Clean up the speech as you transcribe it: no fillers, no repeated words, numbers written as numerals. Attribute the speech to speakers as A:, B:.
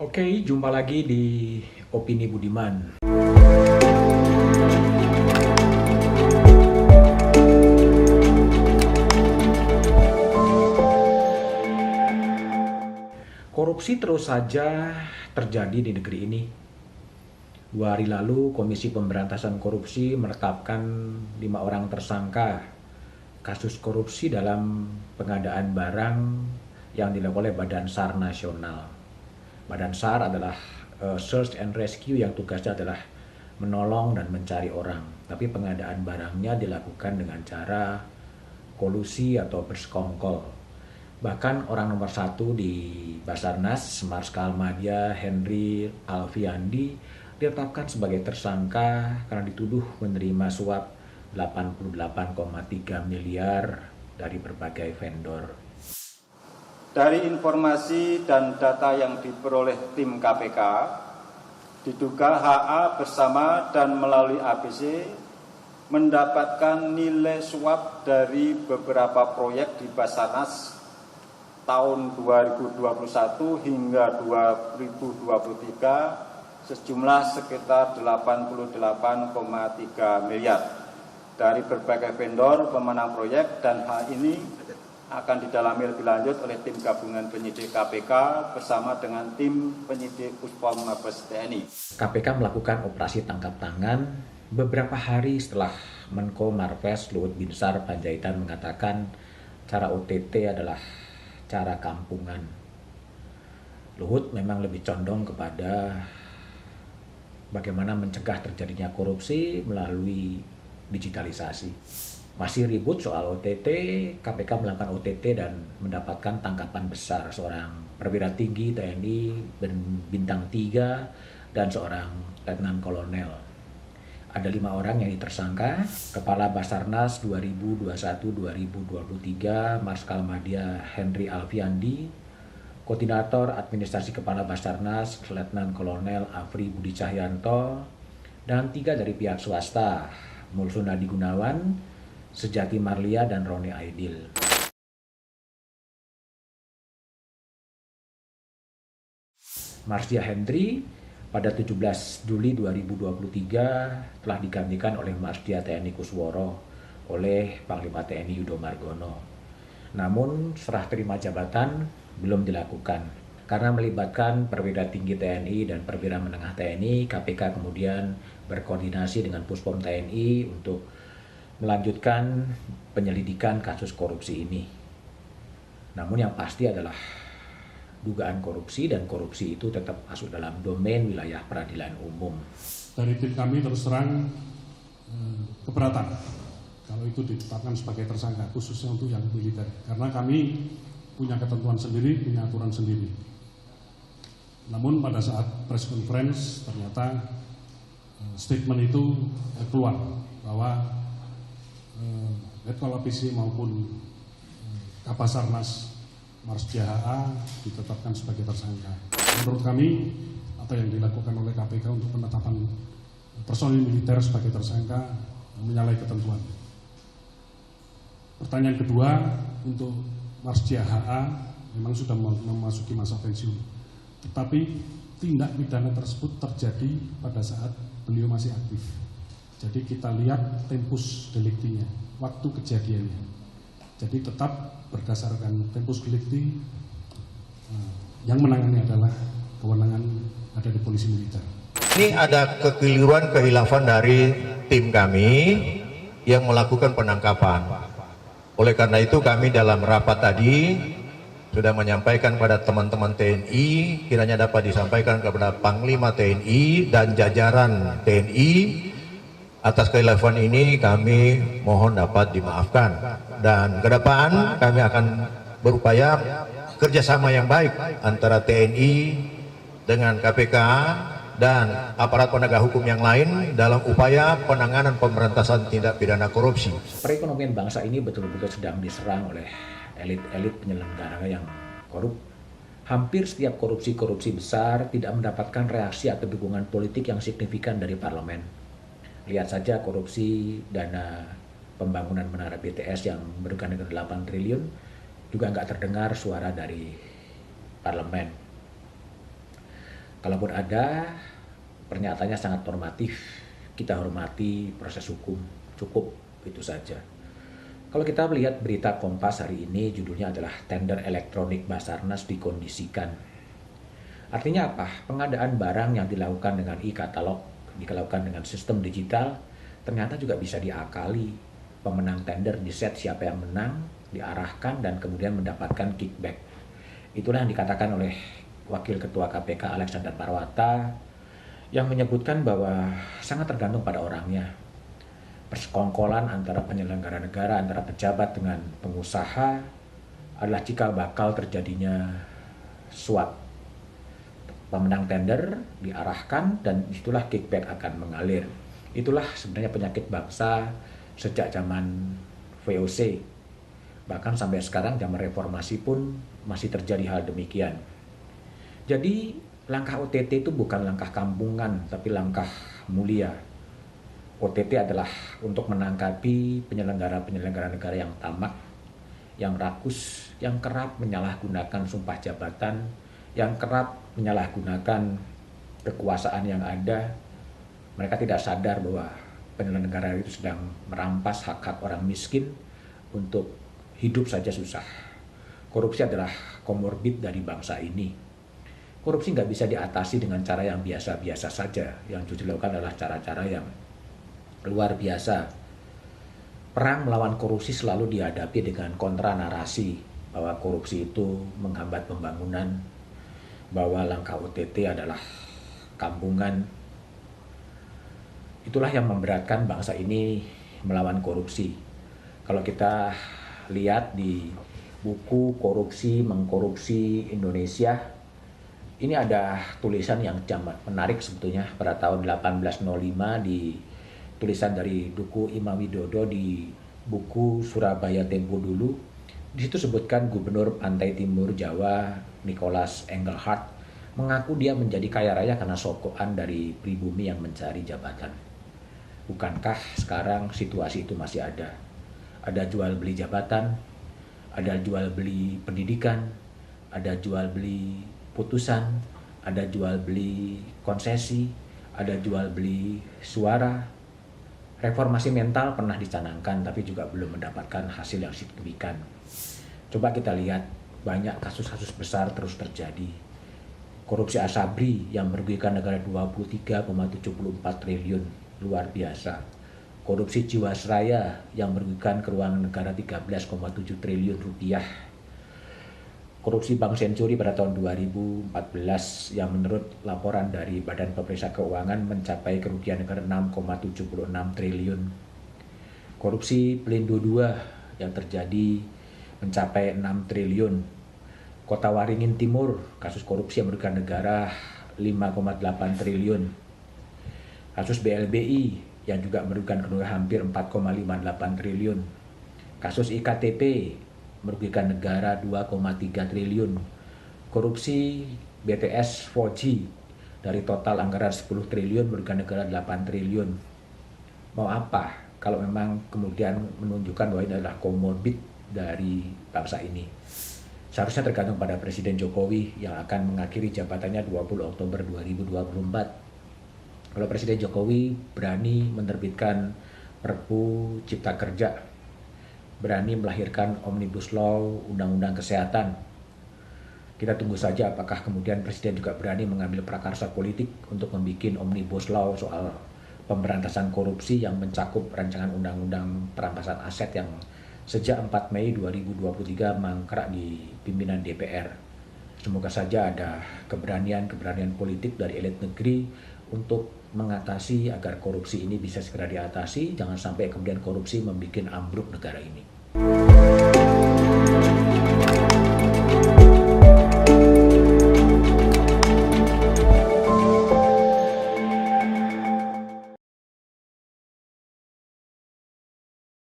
A: Oke, jumpa lagi di Opini Budiman. Korupsi terus saja terjadi di negeri ini. 2 hari lalu, Komisi Pemberantasan Korupsi menetapkan 5 orang tersangka kasus korupsi dalam pengadaan barang yang dilakukan oleh Badan SAR Nasional. Badan SAR adalah Search and Rescue yang tugasnya adalah menolong dan mencari orang. Tapi pengadaan barangnya dilakukan dengan cara kolusi atau bersekongkol. Bahkan orang nomor 1 di Basarnas, Marskal Madya Henry Alfiandi, ditetapkan sebagai tersangka karena dituduh menerima suap 88,3 miliar dari berbagai vendor.
B: Dari informasi dan data yang diperoleh tim KPK, diduga HA bersama dan melalui ABC mendapatkan nilai suap dari beberapa proyek di Basarnas tahun 2021 hingga 2023 sejumlah sekitar 88,3 miliar dari berbagai vendor pemenang proyek, dan hal ini akan didalami lebih lanjut oleh tim gabungan penyidik KPK bersama dengan tim penyidik Puspom Mabes TNI.
A: KPK melakukan operasi tangkap tangan beberapa hari setelah Menko Marves Luhut Binsar Panjaitan mengatakan cara OTT adalah cara kampungan. Luhut memang lebih condong kepada bagaimana mencegah terjadinya korupsi melalui digitalisasi. Masih ribut soal OTT, KPK melakukan OTT dan mendapatkan tangkapan besar seorang perwira tinggi TNI bintang 3 dan seorang letnan kolonel. Ada 5 orang yang ditersangka: Kepala Basarnas 2021-2023 Marskal Madya Henry Alfiandi, Koordinator Administrasi Kepala Basarnas Letnan Kolonel Afri Budi Cahyanto, dan 3 dari pihak swasta, Mulsunadi Gunawan, Sejati Marlia, dan Roni Aidil. Marsdia Henry pada 17 Juli 2023 telah digantikan oleh Marsdia TNI Kusworo oleh Panglima TNI Yudo Margono. Namun serah terima jabatan belum dilakukan. Karena melibatkan perwira tinggi TNI dan perwira menengah TNI, KPK kemudian berkoordinasi dengan Puspom TNI untuk melanjutkan penyelidikan kasus korupsi ini. Namun yang pasti adalah dugaan korupsi, dan korupsi itu tetap masuk dalam domain wilayah peradilan umum.
C: Dari tim kami terus terang keberatan kalau itu ditetapkan sebagai tersangka, khususnya untuk yang militer. Karena kami punya ketentuan sendiri, punya aturan sendiri. Namun pada saat press conference ternyata statement itu keluar bahwa Letkol APC maupun Kabasarnas Marsdia HA ditetapkan sebagai tersangka. Menurut kami, apa yang dilakukan oleh KPK untuk penetapan personil militer sebagai tersangka menyalahi ketentuan. Pertanyaan kedua, untuk Marsdia HA memang sudah memasuki masa pensiun, tetapi tindak pidana tersebut terjadi pada saat beliau masih aktif. Jadi kita lihat tempus delictinya, waktu kejadiannya. Jadi tetap berdasarkan tempus delicti, yang menangani adalah kewenangan ada di polisi militer.
D: Ini ada kekeliruan, kehilafan dari tim kami yang melakukan penangkapan. Oleh karena itu kami dalam rapat tadi sudah menyampaikan pada teman-teman TNI, kiranya dapat disampaikan kepada Panglima TNI dan jajaran TNI, atas kehilafan ini kami mohon dapat dimaafkan. Dan ke depan kami akan berupaya kerjasama yang baik antara TNI dengan KPK dan aparat penegak hukum yang lain dalam upaya penanganan pemberantasan tindak pidana korupsi.
A: Perekonomian bangsa ini betul-betul sedang diserang oleh elit-elit penyelenggara yang korup. Hampir setiap korupsi besar tidak mendapatkan reaksi atau dukungan politik yang signifikan dari parlemen. Lihat saja korupsi dana pembangunan menara BTS yang merugikan 8 triliun, juga nggak terdengar suara dari parlemen. Kalaupun ada, pernyataannya sangat normatif. Kita hormati proses hukum. Cukup, itu saja. Kalau kita melihat berita Kompas hari ini, judulnya adalah Tender Elektronik Basarnas dikondisikan. Artinya apa? Pengadaan barang yang dilakukan dengan e-katalog, dilakukan dengan sistem digital, ternyata juga bisa diakali. Pemenang tender diset siapa yang menang, diarahkan, dan kemudian mendapatkan kickback. Itulah yang dikatakan oleh Wakil Ketua KPK Alexander Marwata, yang menyebutkan bahwa sangat tergantung pada orangnya. Persekongkolan antara penyelenggara negara, antara pejabat dengan pengusaha adalah cikal bakal terjadinya suap. Pemenang tender diarahkan dan itulah kickback akan mengalir. Itulah sebenarnya penyakit bangsa sejak zaman VOC. Bahkan sampai sekarang zaman reformasi pun masih terjadi hal demikian. Jadi langkah OTT itu bukan langkah kampungan, tapi langkah mulia. OTT adalah untuk menangkapi penyelenggara-penyelenggara negara yang tamak, yang rakus, yang kerap menyalahgunakan sumpah jabatan, yang kerap menyalahgunakan kekuasaan yang ada. Mereka tidak sadar bahwa penyelenggara itu sedang merampas hak-hak orang miskin untuk hidup saja susah. Korupsi adalah komorbid dari bangsa ini. Korupsi nggak bisa diatasi dengan cara yang biasa-biasa saja. Yang justru dilakukan adalah cara-cara yang luar biasa. Perang melawan korupsi selalu dihadapi dengan kontra narasi bahwa korupsi itu menghambat pembangunan, bahwa langkah OTT adalah kampungan. Itulah yang memberatkan bangsa ini melawan korupsi. Kalau kita lihat di buku Korupsi Mengkorupsi Indonesia, ini ada tulisan yang menarik sebetulnya pada tahun 1805 di tulisan dari Duku Imam Widodo di buku Surabaya Tempo Dulu. Di situ sebutkan Gubernur Pantai Timur Jawa Nicholas Engelhardt mengaku dia menjadi kaya raya karena sokokan dari pribumi yang mencari jabatan. Bukankah sekarang situasi itu masih ada? Ada jual beli jabatan, ada jual beli pendidikan, ada jual beli putusan, ada jual beli konsesi, ada jual beli suara. Reformasi mental pernah dicanangkan tapi juga belum mendapatkan hasil yang signifikan. Coba kita lihat, banyak kasus-kasus besar terus terjadi. Korupsi Asabri yang merugikan negara 23,74 triliun, luar biasa. Korupsi Jiwasraya yang merugikan keuangan negara 13,7 triliun rupiah. Korupsi Bank Senturi pada tahun 2014 yang menurut laporan dari Badan Pemeriksa Keuangan mencapai kerugian negara 6,76 triliun. Korupsi Pelindo II yang terjadi mencapai 6 triliun. Kota Waringin Timur, kasus korupsi yang merugikan negara 5,8 triliun. Kasus BLBI yang juga merugikan negara hampir 4,58 triliun. Kasus IKTP merugikan negara 2,3 triliun. Korupsi BTS 4G dari total anggaran 10 triliun merugikan negara 8 triliun. Mau apa kalau memang kemudian menunjukkan bahwa ini adalah komorbid dari bangsa ini? Seharusnya tergantung pada Presiden Jokowi yang akan mengakhiri jabatannya 20 Oktober 2024. Kalau Presiden Jokowi berani menerbitkan Perpu Cipta Kerja, berani melahirkan Omnibus Law, Undang-Undang Kesehatan. Kita tunggu saja apakah kemudian Presiden juga berani mengambil prakarsa politik untuk membuat Omnibus Law soal pemberantasan korupsi yang mencakup rancangan Undang-Undang perampasan aset yang sejak 4 Mei 2023 mangkrak di pimpinan DPR. Semoga saja ada keberanian politik dari elit negeri untuk mengatasi agar korupsi ini bisa segera diatasi, jangan sampai kemudian korupsi membuat ambruk negara ini.